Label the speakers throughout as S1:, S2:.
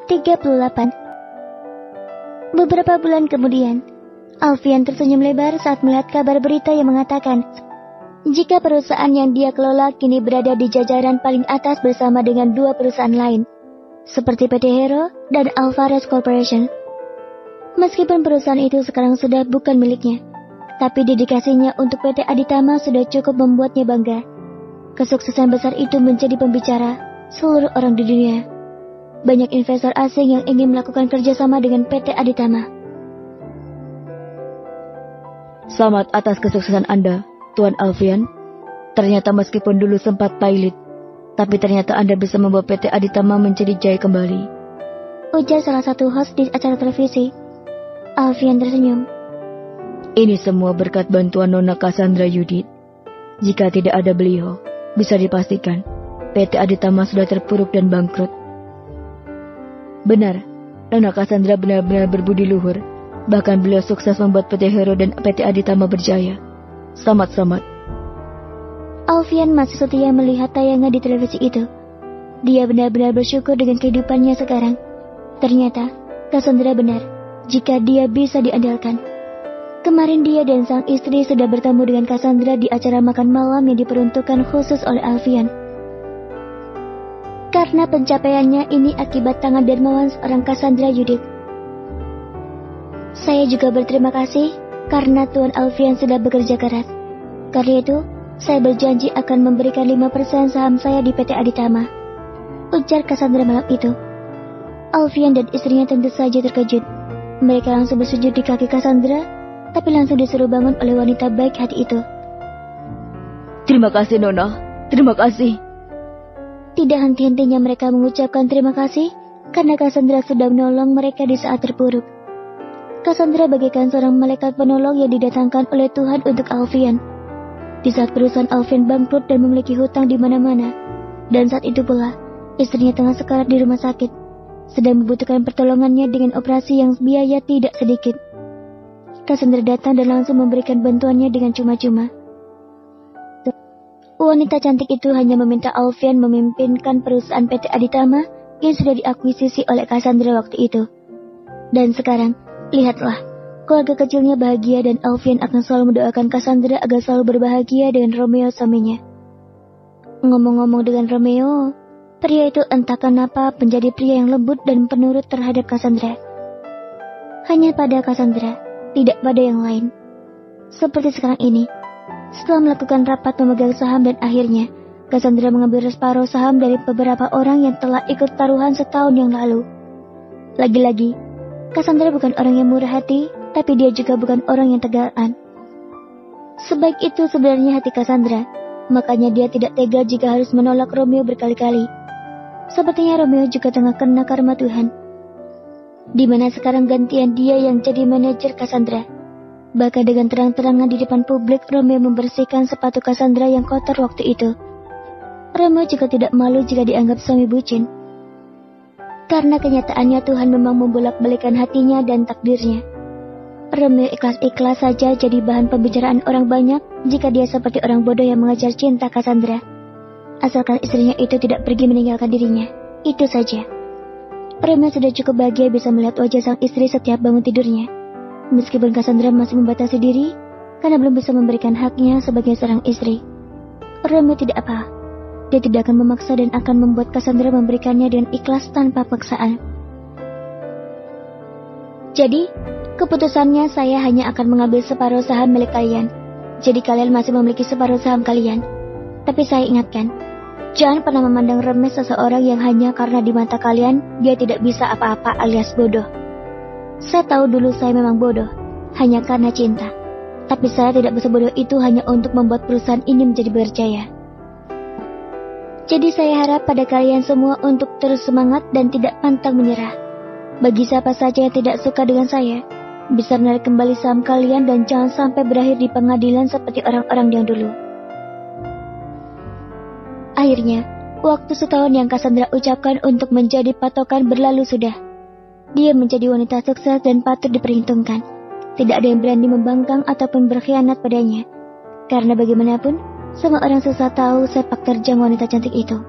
S1: 38. Beberapa bulan kemudian, Alfian tersenyum lebar saat melihat kabar berita yang mengatakan jika perusahaan yang dia kelola kini berada di jajaran paling atas bersama dengan 2 perusahaan lain, seperti PT Hero dan Alvarez Corporation. Meskipun perusahaan itu sekarang sudah bukan miliknya, tapi dedikasinya untuk PT Aditama sudah cukup membuatnya bangga. Kesuksesan besar itu menjadi pembicara seluruh orang di dunia. Banyak investor asing yang ingin melakukan kerjasama dengan PT Aditama.
S2: Selamat atas kesuksesan Anda, Tuan Alfian. Ternyata meskipun dulu sempat pailit, tapi ternyata Anda bisa membawa PT Aditama menjadi jaya kembali,
S1: ujar salah satu host di acara televisi. Alfian tersenyum.
S2: Ini semua berkat bantuan Nona Cassandra Judith. Jika tidak ada beliau, bisa dipastikan PT Aditama sudah terpuruk dan bangkrut. Benar, Nona Cassandra benar-benar berbudi luhur. Bahkan beliau sukses membuat PT Hero dan PT Aditama berjaya. Selamat.
S1: Alfian masih setia melihat tayangan di televisi itu. Dia benar-benar bersyukur dengan kehidupannya sekarang. Ternyata, Cassandra benar, jika dia bisa diandalkan. Kemarin dia dan sang istri sudah bertemu dengan Cassandra di acara makan malam yang diperuntukkan khusus oleh Alfian. Karena pencapaiannya ini akibat tangan dermawan seorang Cassandra Judith. Saya juga berterima kasih karena Tuan Alfian sudah bekerja keras. Karena itu, saya berjanji akan memberikan 5% saham saya di PT Aditama, ujar Cassandra malam itu. Alfian dan istrinya tentu saja terkejut. Mereka langsung bersujud di kaki Cassandra, tapi langsung disuruh bangun oleh wanita baik hati itu.
S2: Terima kasih, Nona. Terima kasih.
S1: Tidak henti-hentinya mereka mengucapkan terima kasih karena Cassandra sudah menolong mereka di saat terpuruk. Cassandra bagaikan seorang malaikat penolong yang didatangkan oleh Tuhan untuk Alfian. Di saat perusahaan Alfian bangkrut dan memiliki hutang di mana-mana, dan saat itu pula istrinya tengah sekarat di rumah sakit, sedang membutuhkan pertolongannya dengan operasi yang biaya tidak sedikit. Cassandra datang dan langsung memberikan bantuannya dengan cuma-cuma. Wanita cantik itu hanya meminta Alfian memimpinkan perusahaan PT Aditama yang sudah diakuisisi oleh Cassandra waktu itu. Dan sekarang, lihatlah, keluarga kecilnya bahagia dan Alfian akan selalu mendoakan Cassandra agar selalu berbahagia dengan Romeo suaminya. Ngomong-ngomong dengan Romeo, pria itu entah kenapa menjadi pria yang lembut dan penurut terhadap Cassandra. Hanya pada Cassandra, tidak pada yang lain. Seperti sekarang ini, setelah melakukan rapat pemegang saham dan akhirnya, Cassandra mengambil separuh saham dari beberapa orang yang telah ikut taruhan setahun yang lalu. Lagi-lagi, Cassandra bukan orang yang murah hati, tapi dia juga bukan orang yang tegaan. Sebaik itu sebenarnya hati Cassandra, makanya dia tidak tega jika harus menolak Romeo berkali-kali. Sepertinya Romeo juga tengah kena karma Tuhan, di mana sekarang gantian dia yang jadi manajer Cassandra. Bahkan dengan terang-terangan di depan publik, Romeo membersihkan sepatu Cassandra yang kotor waktu itu. Romeo juga tidak malu jika dianggap suami bucin. Karena kenyataannya Tuhan memang membolak-balikan hatinya dan takdirnya. Romeo ikhlas-ikhlas saja jadi bahan pembicaraan orang banyak jika dia seperti orang bodoh yang mengejar cinta Cassandra. Asalkan istrinya itu tidak pergi meninggalkan dirinya, itu saja. Romeo sudah cukup bahagia bisa melihat wajah sang istri setiap bangun tidurnya. Meskipun Cassandra masih membatasi diri karena belum bisa memberikan haknya sebagai seorang istri, Romeo tidak apa. Dia tidak akan memaksa dan akan membuat Cassandra memberikannya dengan ikhlas tanpa paksaan. Jadi, keputusannya saya hanya akan mengambil separuh saham milik kalian. Jadi kalian masih memiliki separuh saham kalian. Tapi saya ingatkan, jangan pernah memandang remeh seseorang yang hanya karena di mata kalian dia tidak bisa apa-apa alias bodoh. Saya tahu dulu saya memang bodoh, hanya karena cinta. Tapi saya tidak sebodoh itu hanya untuk membuat perusahaan ini menjadi berjaya. Jadi saya harap pada kalian semua untuk terus semangat dan tidak pantang menyerah. Bagi siapa saja yang tidak suka dengan saya, bisa menarik kembali saham kalian dan jangan sampai berakhir di pengadilan seperti orang-orang yang dulu. Akhirnya, waktu setahun yang Cassandra ucapkan untuk menjadi patokan berlalu sudah. Dia menjadi wanita sukses dan patut diperhitungkan. Tidak ada yang berani membangkang ataupun berkhianat padanya. Karena bagaimanapun, semua orang susah tahu sepak terjang wanita cantik itu.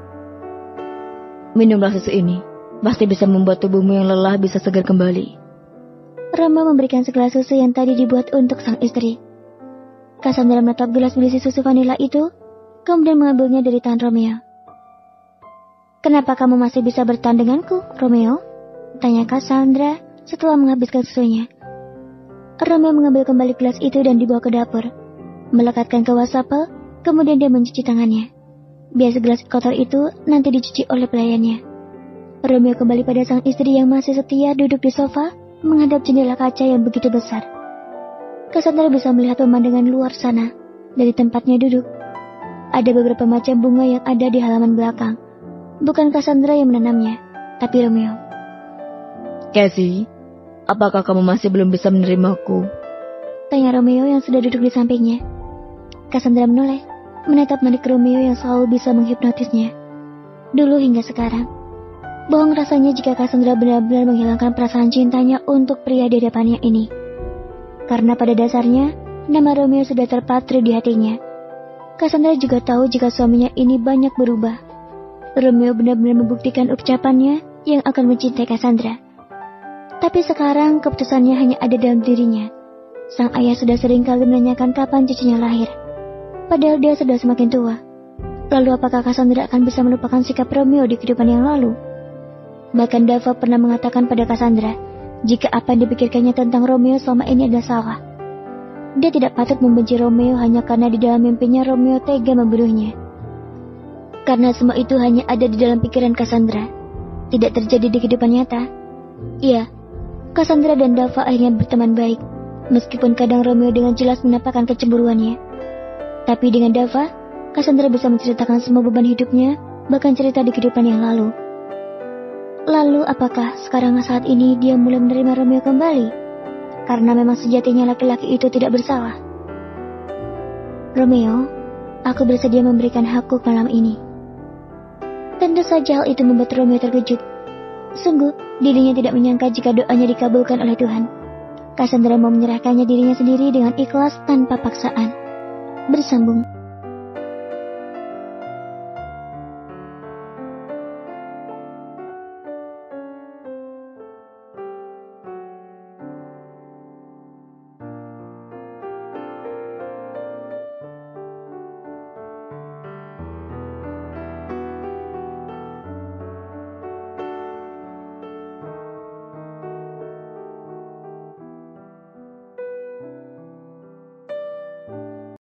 S2: Minumlah susu ini. pasti bisa membuat tubuhmu yang lelah bisa segar kembali.
S1: Romeo memberikan segelas susu yang tadi dibuat untuk sang istri. Cassandra menatap gelas berisi susu vanila itu, kemudian mengambilnya dari tangan Romeo. "Kenapa kamu masih bisa bertahan denganku, Romeo?" tanya Cassandra setelah menghabiskan susunya. Romeo mengambil kembali gelas itu dan dibawa ke dapur, melekatkan ke wastafel, kemudian dia mencuci tangannya. Biar gelas kotor itu nanti dicuci oleh pelayannya. Romeo kembali pada sang istri yang masih setia duduk di sofa, menghadap jendela kaca yang begitu besar. Cassandra bisa melihat pemandangan luar sana dari tempatnya duduk. Ada beberapa macam bunga yang ada di halaman belakang. Bukan Cassandra yang menanamnya, tapi Romeo.
S2: "Cassie, apakah kamu masih belum bisa menerimaku?"
S1: tanya Romeo yang sudah duduk di sampingnya. Cassandra menoleh, menatap menarik Romeo yang selalu bisa menghipnotisnya. Dulu hingga sekarang. Bohong rasanya jika Cassandra benar-benar menghilangkan perasaan cintanya untuk pria di hadapannya ini. Karena pada dasarnya, nama Romeo sudah terpatri di hatinya. Cassandra juga tahu jika suaminya ini banyak berubah. Romeo benar-benar membuktikan ucapannya yang akan mencintai Cassandra. Tapi sekarang keputusannya hanya ada dalam dirinya. Sang ayah sudah sering kali menanyakan kapan cucunya lahir. Padahal dia sudah semakin tua. Lalu apakah Cassandra akan bisa melupakan sikap Romeo di kehidupan yang lalu? Bahkan Dava pernah mengatakan pada Cassandra, jika apa yang dipikirkannya tentang Romeo selama ini adalah salah. Dia tidak patut membenci Romeo hanya karena di dalam mimpinya Romeo tega membunuhnya. Karena semua itu hanya ada di dalam pikiran Cassandra, tidak terjadi di kehidupan nyata. Iya, Cassandra dan Dava akhirnya berteman baik, meskipun kadang Romeo dengan jelas menampakkan kecemburuannya. Tapi dengan Dava, Cassandra bisa menceritakan semua beban hidupnya, bahkan cerita di kehidupan yang lalu. Lalu apakah sekarang saat ini dia mulai menerima Romeo kembali? Karena memang sejatinya laki-laki itu tidak bersalah. "Romeo, aku bersedia memberikan hakku malam ini." Tentu saja hal itu membuat Romeo terkejut. Sungguh, dirinya tidak menyangka jika doanya dikabulkan oleh Tuhan. Cassandra mau menyerahkannya dirinya sendiri dengan ikhlas tanpa paksaan. Bersambung.